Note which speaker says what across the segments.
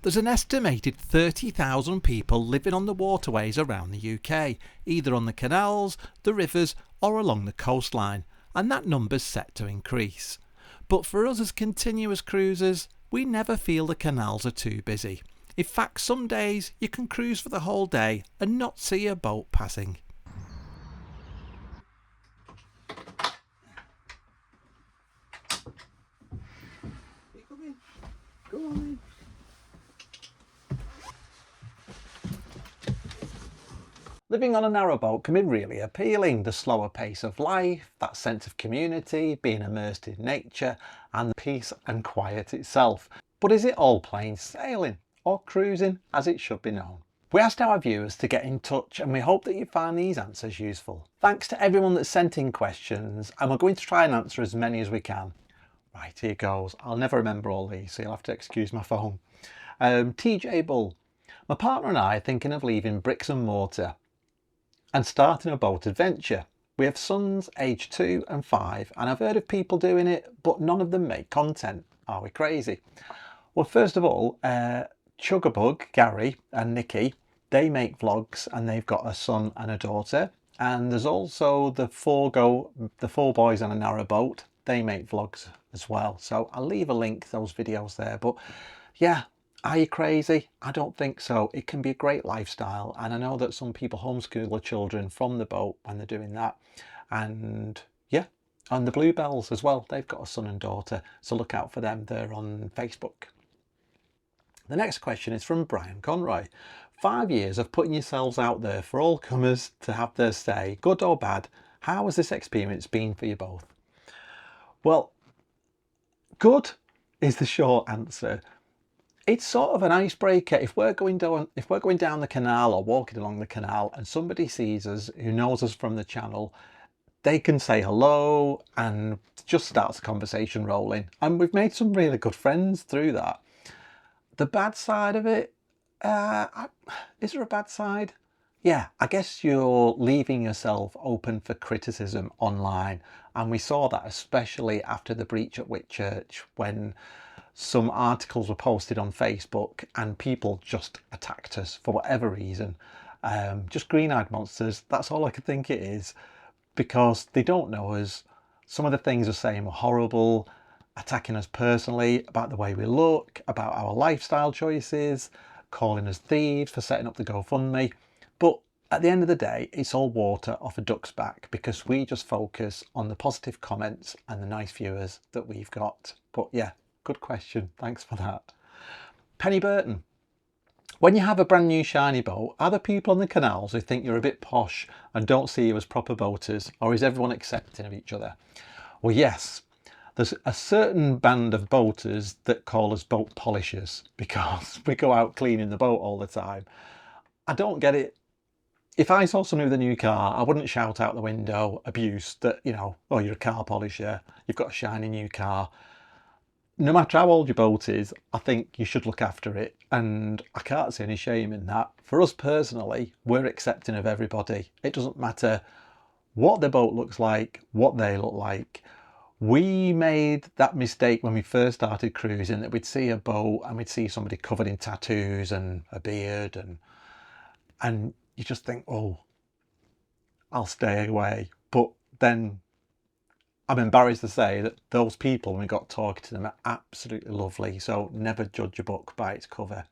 Speaker 1: There's an estimated 30,000 people living on the waterways around the UK, either on the canals, the rivers or along the coastline, and that number's set to increase. But for us as continuous cruisers, we never feel the canals are too busy. In fact, some days you can cruise for the whole day and not see a boat passing. Go on in. Living on a narrowboat can be really appealing. The slower pace of life, that sense of community, being immersed in nature, and the peace and quiet itself. But is it all plain sailing, or cruising as it should be known? We asked our viewers to get in touch, and we hope that you find these answers useful. Thanks to everyone that sent in questions, and we're going to try and answer as many as we can. Right, here goes. I'll never remember all these, so you'll have to excuse my phone. TJ Bull. My partner and I are thinking of leaving bricks and mortar and starting a boat adventure. We have sons aged 2 and 5, and I've heard of people doing it, but none of them make content. Are we crazy? Well, first of all, Chugabug, Gary and Nikki, they make vlogs and they've got a son and a daughter. And there's also the four boys on a narrowboat. They make vlogs as well. So I'll leave a link to those videos there. But yeah, are you crazy? I don't think so. It can be a great lifestyle. And I know that some people homeschool their children from the boat when they're doing that. And yeah, and the Bluebells as well. They've got a son and daughter. So look out for them. They're on Facebook. The next question is from Brian Conroy. 5 years of putting yourselves out there for all comers to have their say, good or bad. How has this experience been for you both? Well, good is the short answer. It's sort of an icebreaker. If we're going down the canal or walking along the canal and somebody sees us who knows us from the channel, they can say hello and just starts a conversation rolling. And we've made some really good friends through that. The bad side of it, is there a bad side? Yeah, I guess you're leaving yourself open for criticism online. And we saw that especially after the breach at Whitchurch, when some articles were posted on Facebook and people just attacked us for whatever reason. Just green-eyed monsters, that's all I could think it is, because they don't know us. Some of the things they're saying were horrible, attacking us personally about the way we look, about our lifestyle choices, calling us thieves for setting up the GoFundMe. But at the end of the day, it's all water off a duck's back, because we just focus on the positive comments and the nice viewers that we've got. But yeah, good question. Thanks for that. Penny Burton. When you have a brand new shiny boat, are there people on the canals who think you're a bit posh and don't see you as proper boaters, or is everyone accepting of each other? Well, yes. There's a certain band of boaters that call us boat polishers because we go out cleaning the boat all the time. I don't get it. If I saw somebody with a new car, I wouldn't shout out the window abuse that, you know, oh, you're a car polisher, you've got a shiny new car. No matter how old your boat is, I think you should look after it. And I can't see any shame in that. For us personally, we're accepting of everybody. It doesn't matter what their boat looks like, what they look like. We made that mistake when we first started cruising, that we'd see a boat and we'd see somebody covered in tattoos and a beard, and you just think, oh, I'll stay away. But then I'm embarrassed to say that those people, when we got talking to them, are absolutely lovely. So never judge a book by its cover.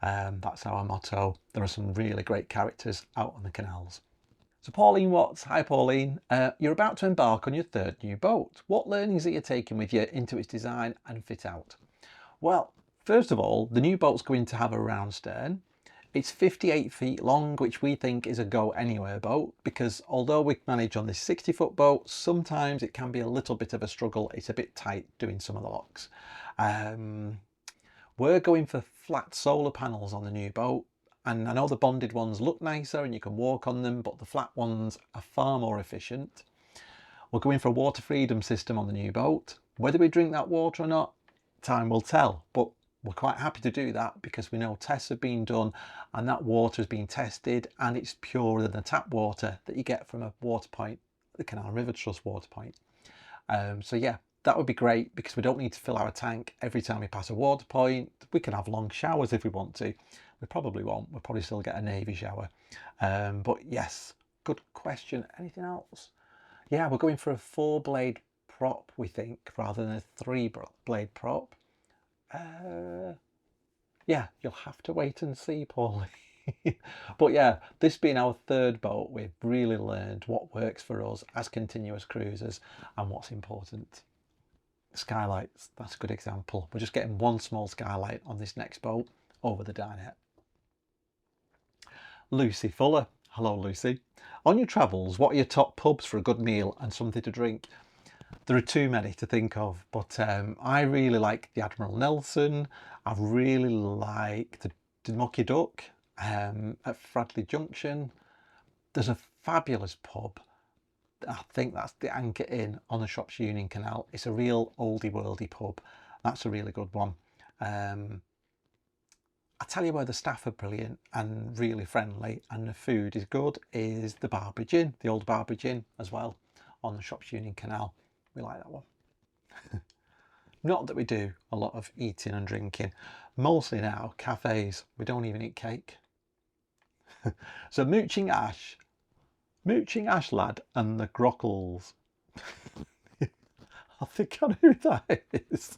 Speaker 1: That's our motto. There are some really great characters out on the canals. So Pauline Watts, hi Pauline, you're about to embark on your third new boat. What learnings are you taking with you into its design and fit out? Well, first of all, the new boat's going to have a round stern. It's 58 feet long, which we think is a go anywhere boat, because although we manage on this 60-foot boat, sometimes it can be a little bit of a struggle. It's a bit tight doing some of the locks. We're going for flat solar panels on the new boat. And I know the bonded ones look nicer and you can walk on them, but the flat ones are far more efficient. We're going for a water freedom system on the new boat. Whether we drink that water or not, time will tell, but we're quite happy to do that because we know tests have been done and that water has been tested and it's purer than the tap water that you get from a water point, the Canal River Trust water point. So yeah, That would be great because we don't need to fill our tank every time we pass a water point. We can have long showers if we want to. We probably won't. We'll probably still get a navy shower. But yes, good question. Anything else? Yeah, we're going for a 4-blade prop, we think, rather than a 3-blade prop. Yeah, you'll have to wait and see, Paulie. But yeah, this being our 3rd boat, we've really learned what works for us as continuous cruisers and what's important. Skylights, that's a good example. We're just getting one small skylight on this next boat over the dinette. Lucy Fuller. Hello, Lucy. On your travels, what are your top pubs for a good meal and something to drink? There are too many to think of, but I really like the Admiral Nelson. I really like the Mucky Duck at Fradley Junction. There's a fabulous pub. I think that's the Anchor Inn on the Shops Union Canal. It's a real oldie worldy pub. That's a really good one. I tell you where the staff are brilliant and really friendly and the food is good is the Barbridge Inn, the old Barbridge Inn as well on the Shops Union Canal. We like that one. Not that we do a lot of eating and drinking. Mostly now, cafes. We don't even eat cake. So Mooching Ash Lad and the Grockles. I think I know who that is.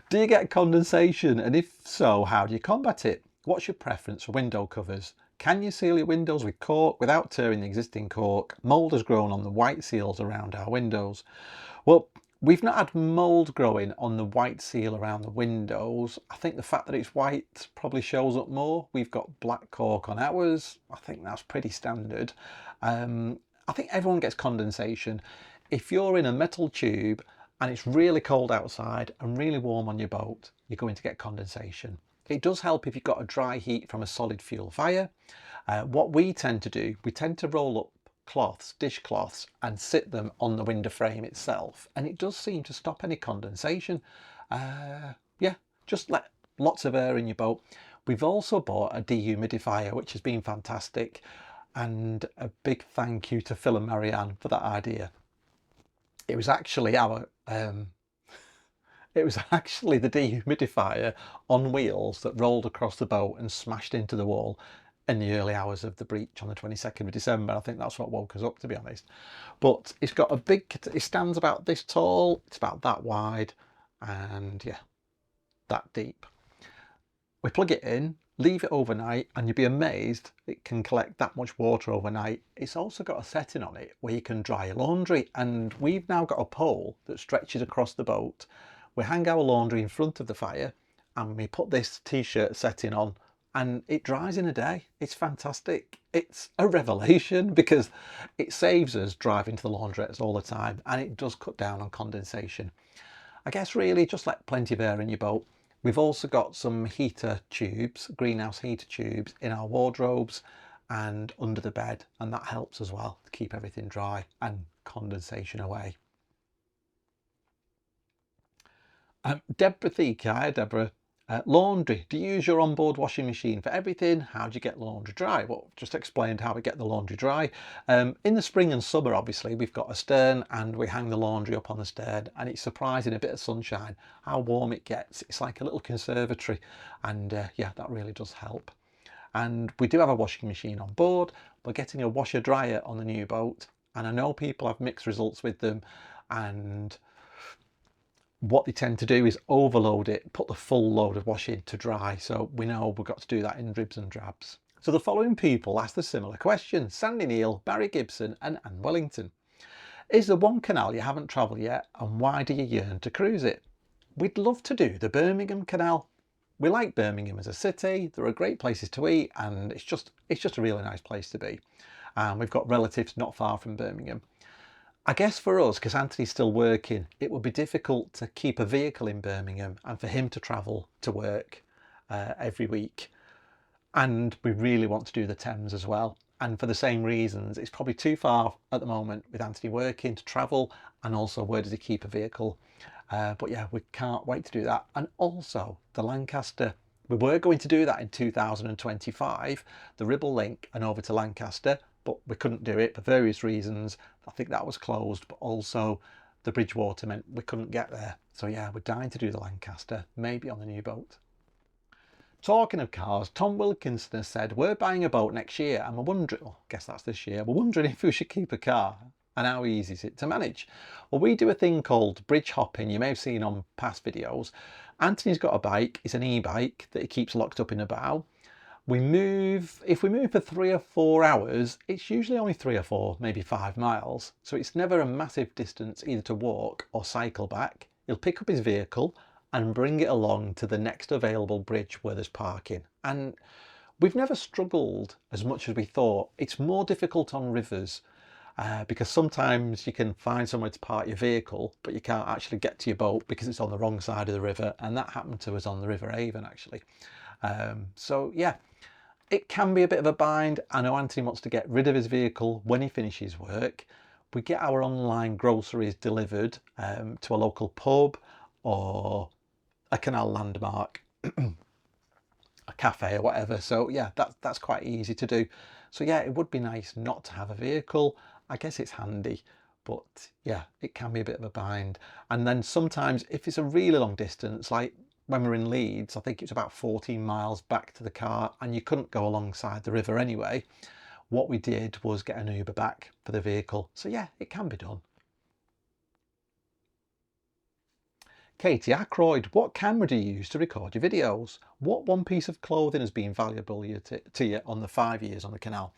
Speaker 1: Do you get condensation? And if so, how do you combat it? What's your preference for window covers? Can you seal your windows with cork without tearing the existing cork? Mould has grown on the white seals around our windows. Well, we've not had mould growing on the white seal around the windows. I think the fact that it's white probably shows up more. We've got black cork on ours. I think that's pretty standard. I think everyone gets condensation. If you're in a metal tube and it's really cold outside and really warm on your boat, you're going to get condensation. It does help if you've got a dry heat from a solid fuel fire. What we tend to do, we tend to roll up cloths, dishcloths, and sit them on the window frame itself, and it does seem to stop any condensation. Yeah, just let lots of air in your boat. We've also bought a dehumidifier, which has been fantastic, and a big thank you to Phil and Marianne for that idea. It was actually our it was actually the dehumidifier on wheels that rolled across the boat and smashed into the wall in the early hours of the breach on the 22nd of December. I think that's what woke us up, to be honest. But it's got a big, it stands about this tall, it's about that wide, and yeah, that deep. We plug it in, leave it overnight, and you'll be amazed it can collect that much water overnight. It's also got a setting on it where you can dry your laundry, and we've now got a pole that stretches across the boat. We hang our laundry in front of the fire and we put this t-shirt setting on and it dries in a day. It's fantastic. It's a revelation because it saves us driving to the laundrettes all the time, and it does cut down on condensation. I guess really just let plenty of air in your boat. We've also got some heater tubes, greenhouse heater tubes in our wardrobes and under the bed, and that helps as well to keep everything dry and condensation away. Deborah Thika, hi Deborah. Laundry, do you use your onboard washing machine for everything? How do you get the laundry dry? Well, just explained how we get the laundry dry. In the spring and summer, obviously, we've got a stern and we hang the laundry up on the stern, and it's surprising a bit of sunshine how warm it gets. It's like a little conservatory, and yeah, that really does help. And we do have a washing machine on board. We're getting a washer dryer on the new boat, and I know people have mixed results with them, and what they tend to do is overload it, put the full load of washing to dry. So we know we've got to do that in dribs and drabs. So the following people asked a similar question: Sandy Neal, Barry Gibson and Anne Wellington. Is there one canal you haven't travelled yet, and why do you yearn to cruise it? We'd love to do the Birmingham Canal. We like Birmingham as a city. There are great places to eat, and it's just a really nice place to be. And we've got relatives not far from Birmingham. I guess for us, because Anthony's still working, it would be difficult to keep a vehicle in Birmingham and for him to travel to work every week. And we really want to do the Thames as well. And for the same reasons, it's probably too far at the moment with Anthony working to travel, and also where does he keep a vehicle? But yeah, we can't wait to do that. And also the Lancaster, we were going to do that in 2025, the Ribble link and over to Lancaster, but we couldn't do it for various reasons. I think that was closed, but also the Bridgewater meant we couldn't get there. So yeah, we're dying to do the Lancaster, maybe on the new boat. Talking of cars, Tom Wilkinson has said we're buying a boat next year and we're wondering, well, I guess that's this year, we're wondering if we should keep a car and how easy is it to manage. Well, we do a thing called bridge hopping, you may have seen on past videos. Anthony's got a bike, it's an e-bike that he keeps locked up in a bow. If we move for 3 or 4 hours, it's usually only 3 or 4, maybe 5 miles. So it's never a massive distance either to walk or cycle back. He'll pick up his vehicle and bring it along to the next available bridge where there's parking. And we've never struggled as much as we thought. It's more difficult on rivers because sometimes you can find somewhere to park your vehicle, but you can't actually get to your boat because it's on the wrong side of the river. And that happened to us on the River Avon, actually. So yeah, it can be a bit of a bind. I know Anthony wants to get rid of his vehicle when he finishes work. We get our online groceries delivered to a local pub or a canal landmark, a cafe or whatever. So yeah, that's quite easy to do. So yeah, it would be nice not to have a vehicle. I guess it's handy, but yeah, it can be a bit of a bind. And then sometimes if it's a really long distance, like when we were in Leeds, I think it was about 14 miles back to the car and you couldn't go alongside the river anyway. What we did was get an Uber back for the vehicle. So yeah, it can be done. Katie Ackroyd, what camera do you use to record your videos? What one piece of clothing has been valuable to you on the 5 years on the canal?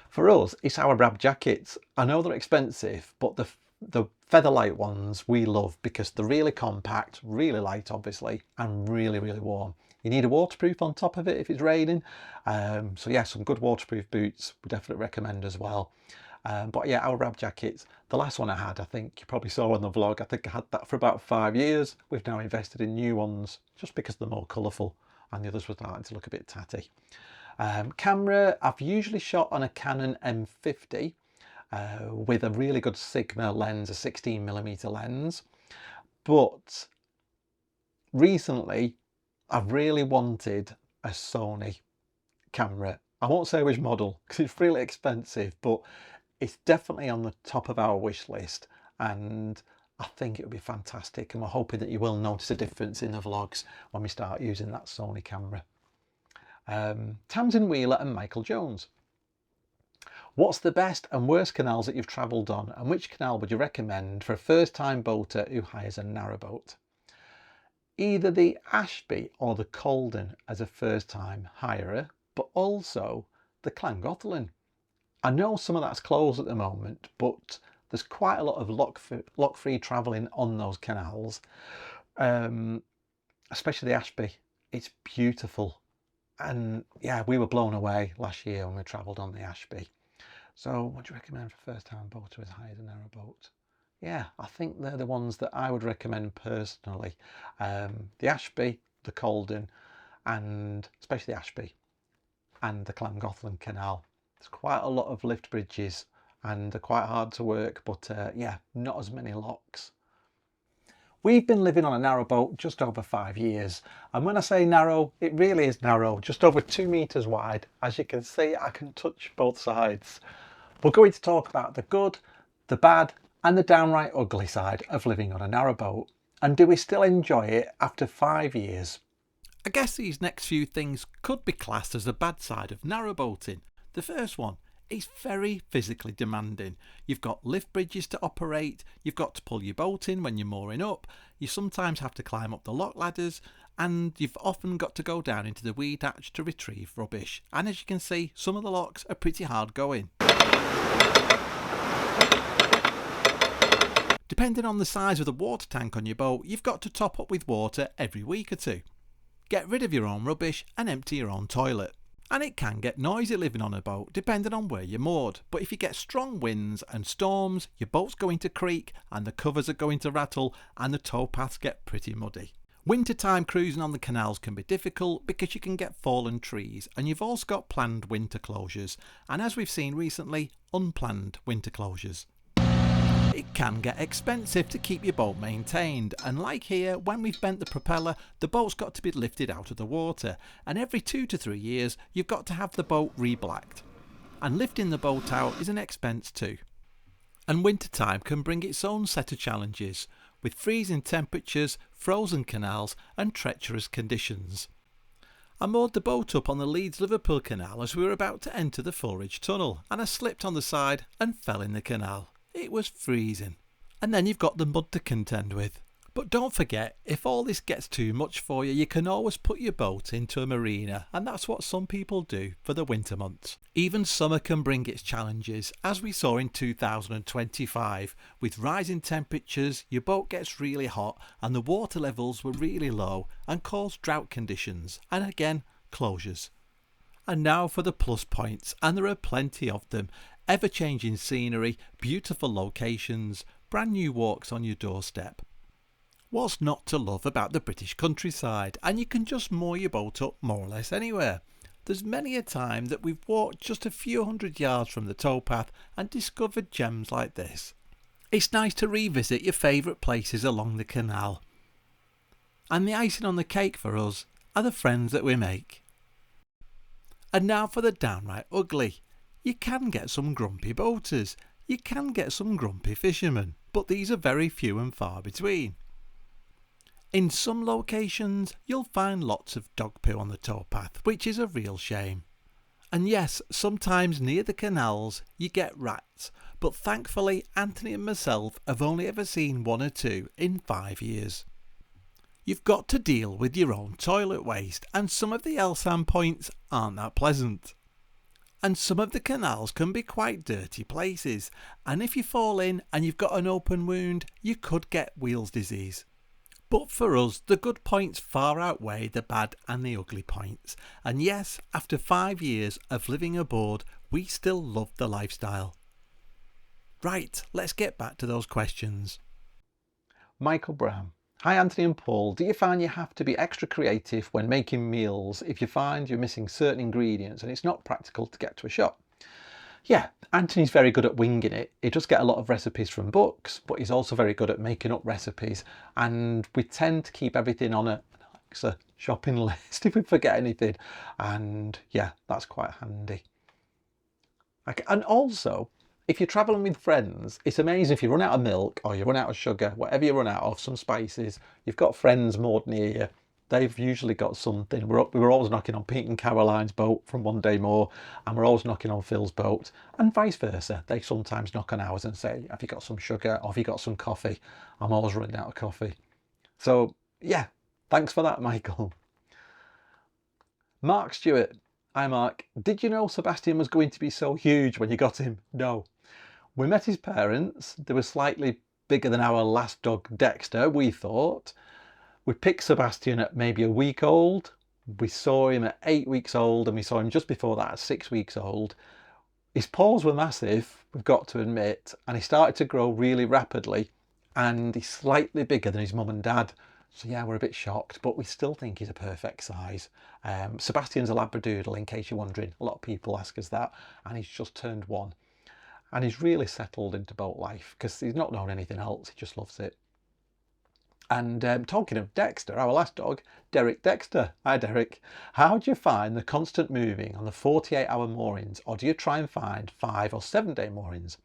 Speaker 1: For us, it's our Rab jackets. I know they're expensive, but the featherlight ones we love because they're really compact, really light obviously, and really, really warm. You need a waterproof on top of it if it's raining. So yeah, some good waterproof boots we definitely recommend as well. But yeah, our Rab jackets, the last one I had, I think you probably saw on the vlog, I think I had that for about 5 years. We've now invested in new ones just because they're more colourful and the others were starting to look a bit tatty. Camera, I've usually shot on a Canon M50 with a really good Sigma lens, a 16mm lens. But recently, I've really wanted a Sony camera. I won't say which model because it's really expensive, but it's definitely on the top of our wish list and I think it would be fantastic, and we're hoping that you will notice a difference in the vlogs when we start using that Sony camera. Tamsin Wheeler and Michael Jones. What's the best and worst canals that you've travelled on, and which canal would you recommend for a first-time boater who hires a narrowboat? Either the Ashby or the Colden as a first-time hirer, but also the Llangollen. I know some of that's closed at the moment, but there's quite a lot of lock-free travelling on those canals, especially the Ashby. It's beautiful. And yeah, we were blown away last year when we travelled on the Ashby. So what do you recommend for first-time boater who's hired a narrowboat? Yeah, I think they're the ones that I would recommend personally. The Ashby, the Colden, and especially the Ashby, and the Llangollen Canal. There's quite a lot of lift bridges and they're quite hard to work, but yeah, not as many locks. We've been living on a narrowboat just over 5 years, and when I say narrow, it really is narrow, just over 2 meters wide. As you can see, I can touch both sides. We're going to talk about the good, the bad, and the downright ugly side of living on a narrowboat. And do we still enjoy it after 5 years?
Speaker 2: I guess these next few things could be classed as the bad side of narrowboating. The first one, it's very physically demanding. You've got lift bridges to operate, you've got to pull your boat in when you're mooring up, you sometimes have to climb up the lock ladders, and you've often got to go down into the weed hatch to retrieve rubbish. And as you can see, some of the locks are pretty hard going. Depending on the size of the water tank on your boat, you've got to top up with water every week or two. Get rid of your own rubbish and empty your own toilet. And it can get noisy living on a boat depending on where you're moored, but if you get strong winds and storms, your boat's going to creak and the covers are going to rattle and the towpaths get pretty muddy. Wintertime cruising on the canals can be difficult because you can get fallen trees, and you've also got planned winter closures, and as we've seen recently, unplanned winter closures. It can get expensive to keep your boat maintained, and like here, when we've bent the propeller, the boat's got to be lifted out of the water, and every 2 to 3 years you've got to have the boat re-blacked. And lifting the boat out is an expense too. And wintertime can bring its own set of challenges, with freezing temperatures, frozen canals and treacherous conditions. I moored the boat up on the Leeds-Liverpool Canal as we were about to enter the Foreridge Tunnel, and I slipped on the side and fell in the canal. It was freezing. And then you've got the mud to contend with. But don't forget, if all this gets too much for you, you can always put your boat into a marina, and that's what some people do for the winter months. Even summer can bring its challenges, as we saw in 2025. With rising temperatures, your boat gets really hot and the water levels were really low and caused drought conditions, and again, closures. And now for the plus points, and there are plenty of them. Ever-changing scenery, beautiful locations, brand new walks on your doorstep. What's not to love about the British countryside? And you can just moor your boat up more or less anywhere. There's many a time that we've walked just a few hundred yards from the towpath and discovered gems like this. It's nice to revisit your favourite places along the canal. And the icing on the cake for us are the friends that we make. And now for the downright ugly. You can get some grumpy boaters. You can get some grumpy fishermen. But these are very few and far between. In some locations, you'll find lots of dog poo on the towpath, which is a real shame. And yes, sometimes near the canals you get rats, but thankfully Anthony and myself have only ever seen 1 or 2 in 5 years. You've got to deal with your own toilet waste, and some of the Elsan points aren't that pleasant. And some of the canals can be quite dirty places, and if you fall in and you've got an open wound, you could get wheals disease. But for us, the good points far outweigh the bad and the ugly points. And yes, after 5 years of living aboard, we still love the lifestyle. Right, let's get back to those questions.
Speaker 1: Michael Brown. Hi Anthony and Paul, do you find you have to be extra creative when making meals if you find you're missing certain ingredients and it's not practical to get to a shop? Yeah, Anthony's very good at winging it. He does get a lot of recipes from books, but he's also very good at making up recipes. And we tend to keep everything on a Alexa shopping list if we forget anything. And yeah, that's quite handy. And also, if you're traveling with friends, it's amazing if you run out of milk or you run out of sugar, whatever you run out of, some spices, you've got friends moored near you. They've usually got something. We were always knocking on Pete and Caroline's boat from one day more, and we're always knocking on Phil's boat, and vice versa. They sometimes knock on ours and say, have you got some sugar, or have you got some coffee? I'm always running out of coffee. So yeah, thanks for that, Michael. Mark Stewart. Hi Mark. Did you know Sebastian was going to be so huge when you got him? No. We met his parents. They were slightly bigger than our last dog Dexter, we thought. We picked Sebastian at maybe a week old. We saw him at 8 weeks old, and we saw him just before that at 6 weeks old. His paws were massive, we've got to admit, and he started to grow really rapidly, and he's slightly bigger than his mum and dad. So yeah, we're a bit shocked, but we still think he's a perfect size. Sebastian's a Labradoodle, in case you're wondering. A lot of people ask us that, and he's just turned 1. And he's really settled into boat life because he's not known anything else, he just loves it. And talking of Dexter, our last dog, Derek Dexter. Hi Derek. How do you find the constant moving on the 48-hour moorings, or do you try and find 5 or 7 day moorings?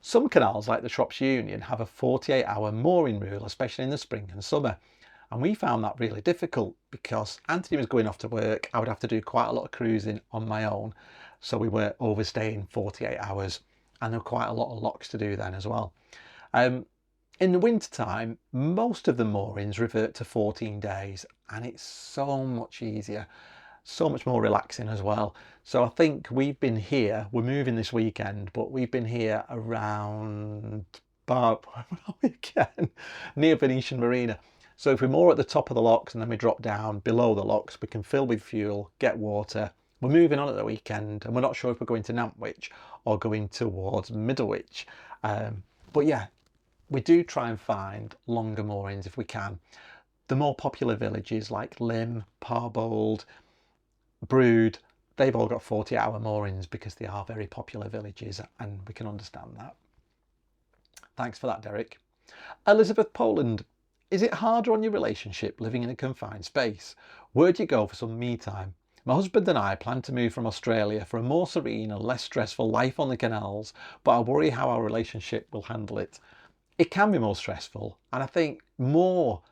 Speaker 1: Some canals, like the Shropshire Union, have a 48-hour mooring rule, especially in the spring and summer. And we found that really difficult because Anthony was going off to work. I would have to do quite a lot of cruising on my own. So we were overstaying 48 hours, and there were quite a lot of locks to do then as well. In the winter time, most of the moorings revert to 14 days, and it's so much easier, so much more relaxing as well. So I think we've been here, we're moving this weekend, but we've been here around near Venetian Marina. So if we're more at the top of the locks and then we drop down below the locks, we can fill with fuel, get water. We're moving on at the weekend, and we're not sure if we're going to Nantwich or going towards Middlewich. But yeah, we do try and find longer moorings if we can. The more popular villages like Lymm, Parbold, Brood, they've all got 40-hour moorings because they are very popular villages, and we can understand that. Thanks for that, Derek. Elizabeth Poland. Is it harder on your relationship living in a confined space? Where do you go for some me time? My husband and I plan to move from Australia for a more serene and less stressful life on the canals, but I worry how our relationship will handle it. It can be more stressful, and I think more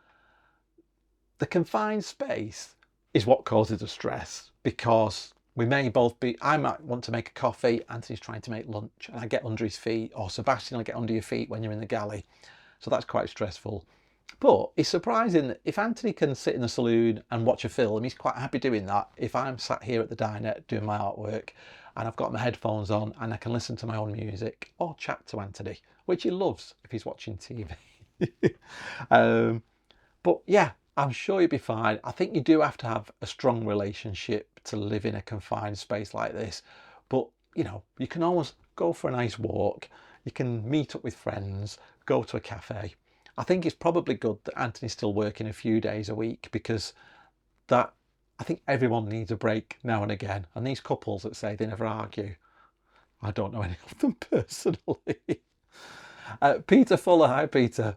Speaker 1: the confined space is what causes the stress, because we may both be, I might want to make a coffee, Anthony's trying to make lunch, and I get under his feet, or Sebastian will get under your feet when you're in the galley. So that's quite stressful. But it's surprising that if Anthony can sit in the saloon and watch a film, he's quite happy doing that. If I'm sat here at the diner doing my artwork and I've got my headphones on and I can listen to my own music or chat to Anthony, which he loves if he's watching TV. But yeah, I'm sure you'll be fine. I think you do have to have a strong relationship to live in a confined space like this. But, you know, you can always go for a nice walk. You can meet up with friends, go to a cafe. I think it's probably good that Anthony's still working a few days a week, because that, I think everyone needs a break now and again. And these couples that say they never argue, I don't know any of them personally. Peter Fuller, hi Peter.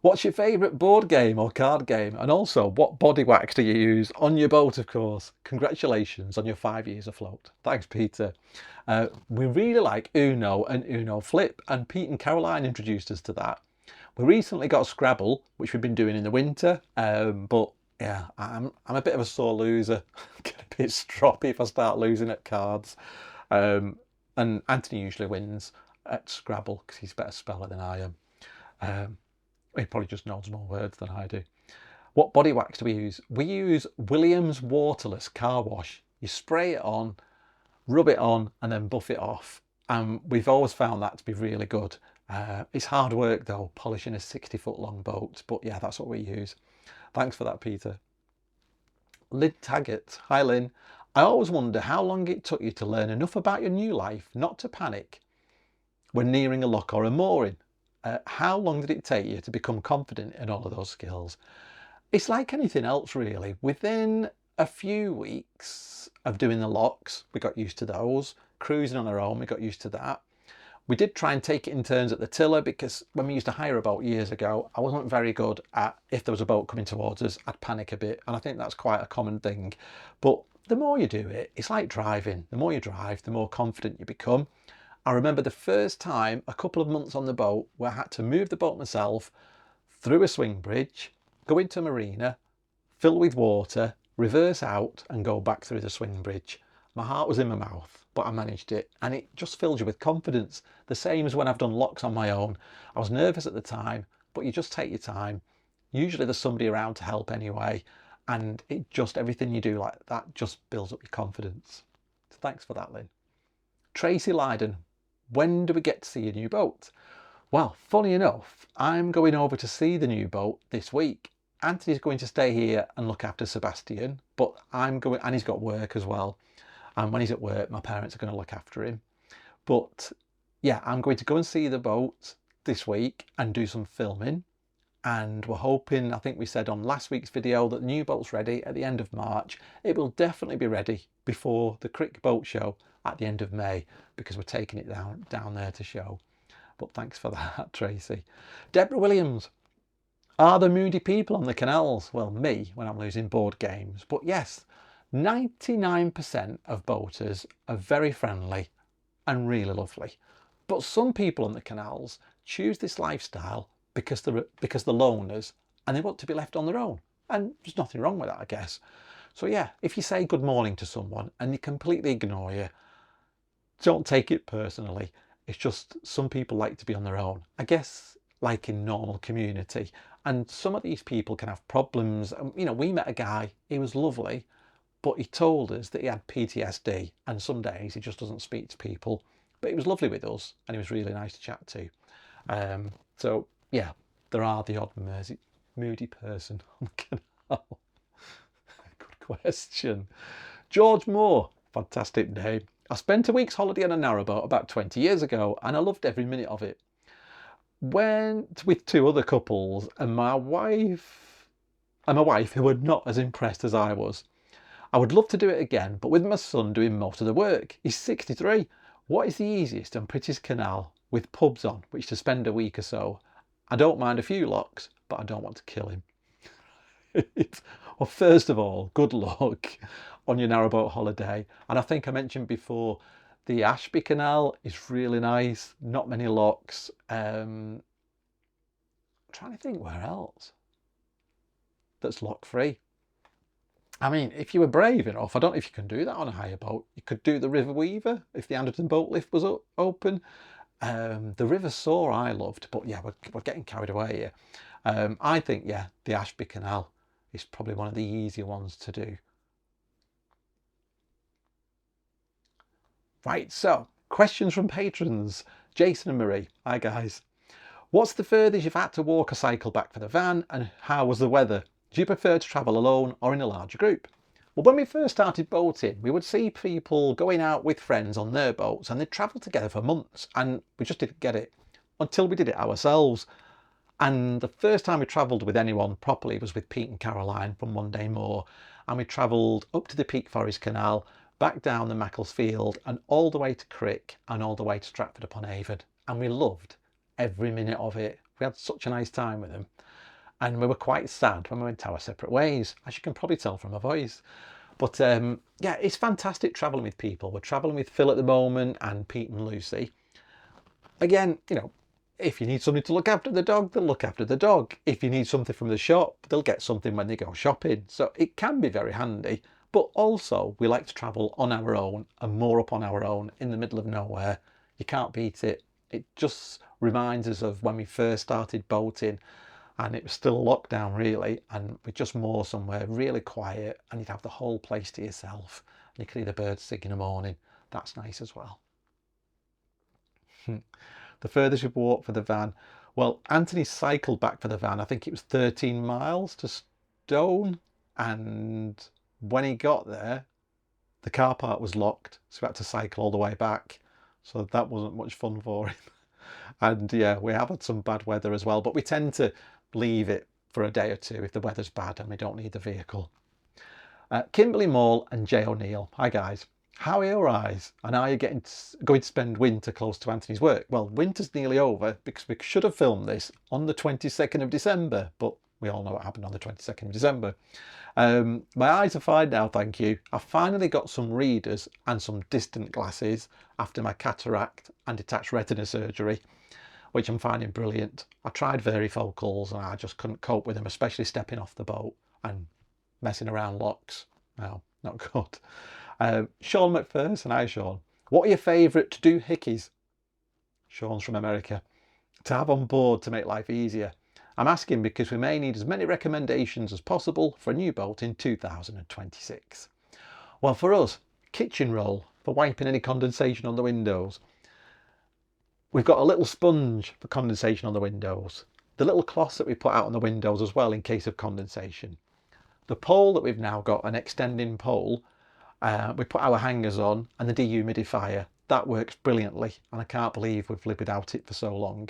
Speaker 1: What's your favourite board game or card game? And also, what body wax do you use on your boat, of course? Congratulations on your 5 years afloat. Thanks, Peter. We really like Uno and Uno Flip, and Pete and Caroline introduced us to that. We recently got Scrabble, which we've been doing in the winter, but yeah, I'm a bit of a sore loser. Get a bit stroppy if I start losing at cards. And Anthony usually wins at Scrabble because he's a better speller than I am. He probably just knows more words than I do. What body wax do we use? We use Williams waterless car wash. You spray it on, rub it on, and then buff it off. And we've always found that to be really good. It's hard work though, polishing a 60-foot long boat, but yeah, that's what we use. Thanks for that, Peter. Lynn Taggart, hi Lynn. I always wonder how long it took you to learn enough about your new life not to panic when nearing a lock or a mooring. How long did it take you to become confident in all of those skills? It's like anything else really. Within a few weeks of doing the locks, we got used to those. Cruising on our own, we got used to that. We did try and take it in turns at the tiller, because when we used to hire a boat years ago, I wasn't very good at, if there was a boat coming towards us, I'd panic a bit. And I think that's quite a common thing. But the more you do it, it's like driving. The more you drive, the more confident you become. I remember the first time, a couple of months on the boat, where I had to move the boat myself through a swing bridge, go into a marina, fill with water, reverse out and go back through the swing bridge. My heart was in my mouth, but I managed it, and it just fills you with confidence. The same as when I've done locks on my own. I was nervous at the time, but you just take your time. Usually there's somebody around to help anyway, and it just, everything you do like that just builds up your confidence. So thanks for that, Lynn. Tracy Lydon, when do we get to see a new boat? Well, funny enough, I'm going over to see the new boat this week. Anthony's going to stay here and look after Sebastian, but I'm going, and he's got work as well. And when he's at work, my parents are going to look after him. But yeah, I'm going to go and see the boat this week and do some filming. And we're hoping, I think we said on last week's video, that the new boat's ready at the end of March. It will definitely be ready before the Crick Boat Show at the end of May, because we're taking it down there to show. But thanks for that, Tracy. Deborah Williams. Are there moody people on the canals? Well, me, when I'm losing board games. But yes, 99% of boaters are very friendly and really lovely. But some people on the canals choose this lifestyle because they're loners and they want to be left on their own. And there's nothing wrong with that, I guess. So yeah, if you say good morning to someone and they completely ignore you, don't take it personally. It's just some people like to be on their own, I guess, like in normal community. And some of these people can have problems. You know, we met a guy, he was lovely, but he told us that he had PTSD and some days he just doesn't speak to people. But he was lovely with us and he was really nice to chat to. So yeah, there are the odd moody person on the canal. Good question. George Moore, fantastic name. I spent a week's holiday on a narrowboat about 20 years ago and I loved every minute of it. Went with two other couples and my wife who were not as impressed as I was. I would love to do it again, but with my son doing most of the work. He's 63. What is the easiest and prettiest canal with pubs on which to spend a week or so? I don't mind a few locks, but I don't want to kill him. Well, first of all, good luck. on your narrowboat holiday. And I think I mentioned before, the Ashby Canal is really nice, not many locks. Trying to think where else that's lock free. I mean, if you were brave enough, I don't know if you can do that on a hire boat. You could do the River Weaver if the Anderton boat lift was open. The River Soar I loved, but yeah, we're getting carried away here. I think, yeah, the Ashby Canal is probably one of the easier ones to do. Right, so questions from patrons. Jason and Marie. Hi guys. What's the furthest you've had to walk or cycle back for the van, and how was the weather? Do you prefer to travel alone or in a larger group? Well, when we first started boating, we would see people going out with friends on their boats and they'd travel together for months, and we just didn't get it until we did it ourselves. And the first time we travelled with anyone properly was with Pete and Caroline from One Day More, and we travelled up to the Peak Forest Canal, back down the Macclesfield and all the way to Crick and all the way to Stratford upon Avon, and we loved every minute of it. We had such a nice time with them, and we were quite sad when we went our separate ways, as you can probably tell from my voice. But yeah, it's fantastic travelling with people. We're travelling with Phil at the moment and Pete and Lucy. Again, you know, if you need somebody to look after the dog, they'll look after the dog. If you need something from the shop, they'll get something when they go shopping. So it can be very handy. But also, we like to travel on our own and more up on our own in the middle of nowhere. You can't beat it. It just reminds us of when we first started boating, and it was still lockdown really, and we just moored somewhere really quiet and you'd have the whole place to yourself. And you could hear the birds sing in the morning. That's nice as well. The furthest we've walked for the van. Well, Anthony cycled back for the van. I think it was 13 miles to Stone, and when he got there, the car park was locked, so we had to cycle all the way back. So that wasn't much fun for him. And yeah, we have had some bad weather as well, but we tend to leave it for a day or two if the weather's bad and we don't need the vehicle. Kimberly Mall and Jay O'Neill. Hi guys. How are your eyes? And are you going to spend winter close to Anthony's work? Well, winter's nearly over because we should have filmed this on the 22nd of December, but we all know what happened on the 22nd of December. My eyes are fine now, thank you. I finally got some readers and some distant glasses after my cataract and detached retina surgery, which I'm finding brilliant. I tried varifocals and I just couldn't cope with them, especially stepping off the boat and messing around locks. No, not good. Sean McPherson. Hi Sean. What are your favourite to-do hickeys? Sean's from America. To have on board to make life easier. I'm asking because we may need as many recommendations as possible for a new boat in 2026. Well, for us, kitchen roll for wiping any condensation on the windows. We've got a little sponge for condensation on the windows. The little cloths that we put out on the windows as well in case of condensation. The pole that we've now got, an extending pole, we put our hangers on, and the dehumidifier. That works brilliantly, and I can't believe we've lived without it for so long.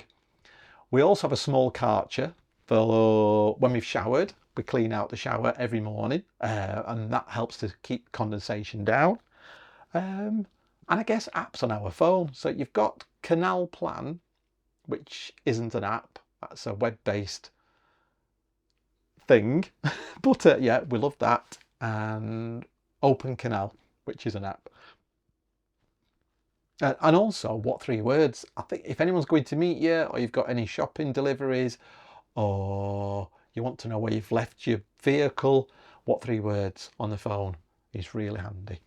Speaker 1: We also have a small karcher for when we've showered. We clean out the shower every morning, and that helps to keep condensation down. And I guess apps on our phone. So you've got Canal Plan, which isn't an app. That's a web-based thing. But yeah, we love that. And Open Canal, which is an app. And also, what 3 words? I think if anyone's going to meet you, or you've got any shopping deliveries, or you want to know where you've left your vehicle, what 3 words on the phone is really handy.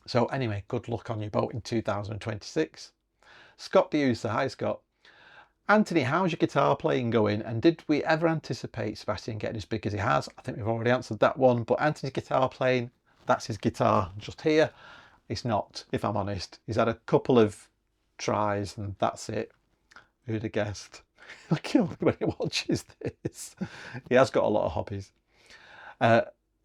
Speaker 1: So anyway, good luck on your boat in 2026. Scott Deusa. Hi Scott. Anthony, how's your guitar playing going? And did we ever anticipate Sebastian getting as big as he has? I think we've already answered that one, but Anthony's guitar playing, that's his guitar just here. It's not, if I'm honest. He's had a couple of tries and that's it. Who'd have guessed? He'll kill me when he watches this. He has got a lot of hobbies.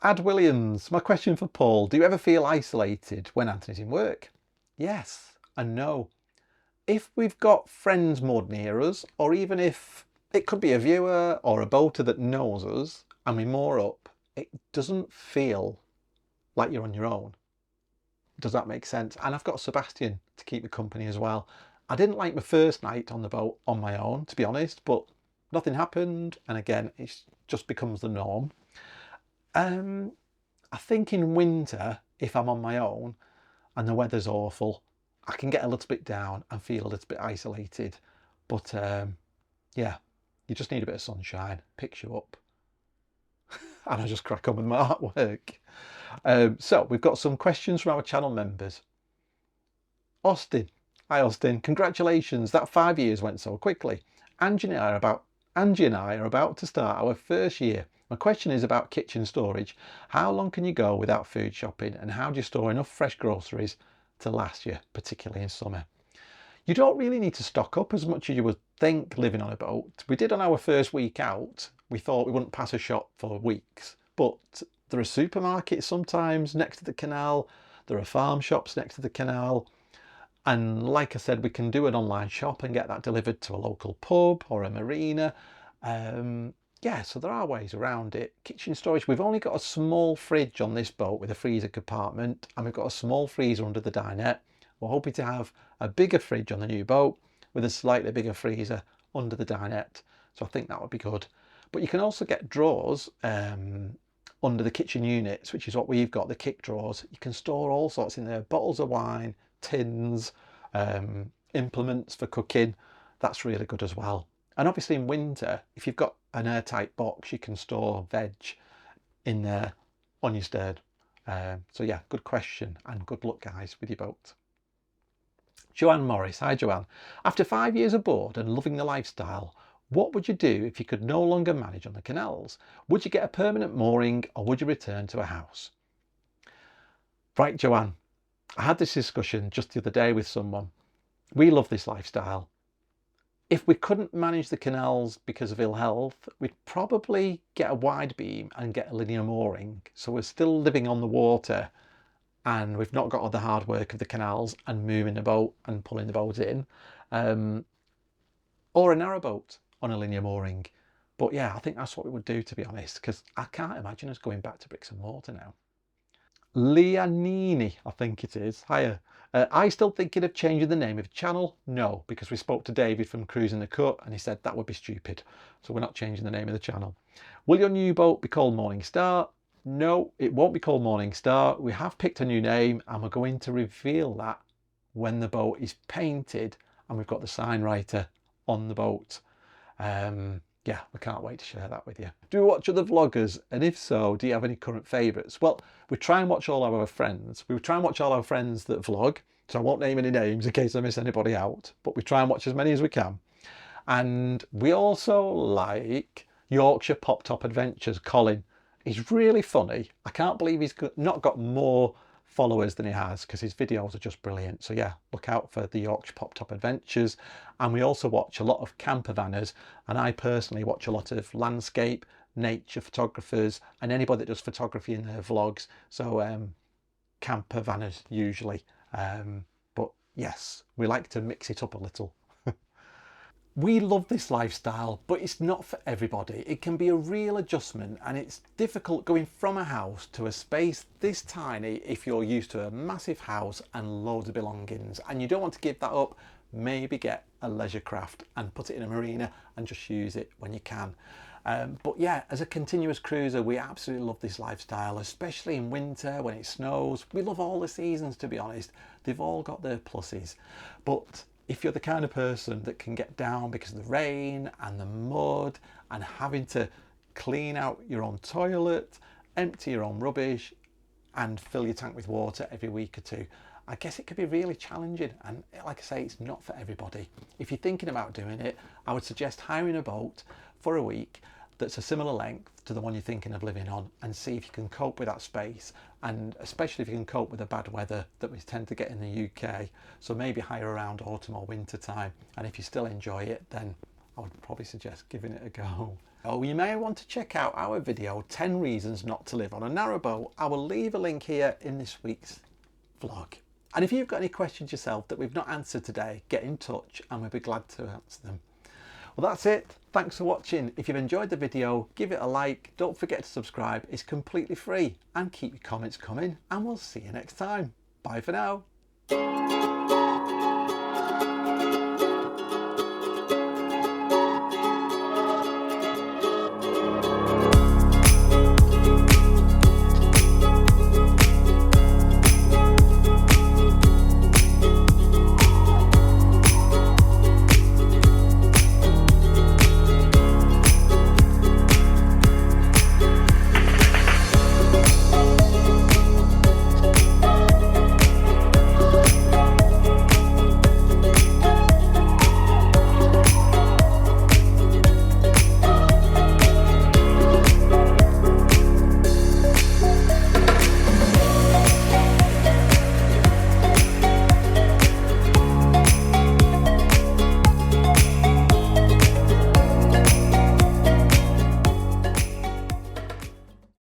Speaker 1: Ad Williams, my question for Paul. Do you ever feel isolated when Anthony's in work? Yes and no. If we've got friends moored near us, or even if it could be a viewer or a boater that knows us and we moor up, it doesn't feel like you're on your own. Does that make sense? And I've got Sebastian to keep me company as well. I didn't like my first night on the boat on my own, to be honest, but nothing happened. And again, it just becomes the norm. I think in winter, if I'm on my own and the weather's awful, I can get a little bit down and feel a little bit isolated. But yeah, you just need a bit of sunshine, picks you up. And I just crack on with my artwork. So we've got some questions from our channel members. Austin. Hi Austin, congratulations, that 5 years went so quickly. Angie and I are about to start our first year. My question is about kitchen storage. How long can you go without food shopping, and how do you store enough fresh groceries to last you, particularly in summer? You don't really need to stock up as much as you would think living on a boat. We did on our first week out. We thought we wouldn't pass a shop for weeks, but there are supermarkets sometimes next to the canal. There are farm shops next to the canal. And like I said, we can do an online shop and get that delivered to a local pub or a marina. Yeah, so there are ways around it. Kitchen storage, we've only got a small fridge on this boat with a freezer compartment, and we've got a small freezer under the dinette. We're hoping to have a bigger fridge on the new boat with a slightly bigger freezer under the dinette. So I think that would be good. But you can also get drawers under the kitchen units, which is what we've got, the kick drawers. You can store all sorts in there, bottles of wine, tins, implements for cooking. That's really good as well. And obviously in winter, if you've got an airtight box, you can store veg in there on your stern. So yeah, good question, and good luck guys with your boat. Joanne Morris. Hi Joanne. After 5 years aboard and loving the lifestyle, what would you do if you could no longer manage on the canals? Would you get a permanent mooring, or would you return to a house? Right Joanne, I had this discussion just the other day with someone. We love this lifestyle. If we couldn't manage the canals because of ill health, we'd probably get a wide beam and get a linear mooring. So we're still living on the water and we've not got all the hard work of the canals and moving the boat and pulling the boat in. Or a narrowboat on a linear mooring. But yeah, I think that's what we would do, to be honest, because I can't imagine us going back to bricks and mortar now. Lianini, I think it is. Hiya. Are you still thinking of changing the name of the channel? No, because we spoke to David from Cruising the Cut and he said that would be stupid. So we're not changing the name of the channel. Will your new boat be called Morning Star? No, it won't be called Morning Star. We have picked a new name and we're going to reveal that when the boat is painted and we've got the sign writer on the boat. Yeah, we can't wait to share that with you. Do you watch other vloggers? And if so, do you have any current favourites? Well, we try and watch all our friends. We try and watch all our friends that vlog. So I won't name any names in case I miss anybody out. But we try and watch as many as we can. And we also like Yorkshire Pop Top Adventures, Colin. He's really funny. I can't believe he's not got more followers than he has, because his videos are just brilliant. So yeah, look out for the Yorkshire Pop Top Adventures. And we also watch a lot of camper vanners, and I personally watch a lot of landscape, nature photographers, and anybody that does photography in their vlogs. So camper vanners usually. But yes, we like to mix it up a little. We love this lifestyle, but it's not for everybody. It can be a real adjustment, and it's difficult going from a house to a space this tiny if you're used to a massive house and loads of belongings and you don't want to give that up. Maybe get a leisure craft and put it in a marina and just use it when you can. But yeah, as a continuous cruiser, we absolutely love this lifestyle, especially in winter when it snows. We love all the seasons, to be honest. They've all got their pluses. But if you're the kind of person that can get down because of the rain and the mud and having to clean out your own toilet, empty your own rubbish and fill your tank with water every week or two, I guess it could be really challenging. And like I say, it's not for everybody. If you're thinking about doing it, I would suggest hiring a boat for a week that's a similar length to the one you're thinking of living on, and see if you can cope with that space, and especially if you can cope with the bad weather that we tend to get in the UK. So maybe hire around autumn or winter time, and if you still enjoy it, then I would probably suggest giving it a go. Oh, you may want to check out our video 10 reasons not to live on a narrowboat. I will leave a link here in this week's vlog. And if you've got any questions yourself that we've not answered today, get in touch and we'll be glad to answer them. Well, that's it. Thanks for watching. If you've enjoyed the video, give it a like. Don't forget to subscribe. It's completely free. And keep your comments coming. And we'll see you next time. Bye for now.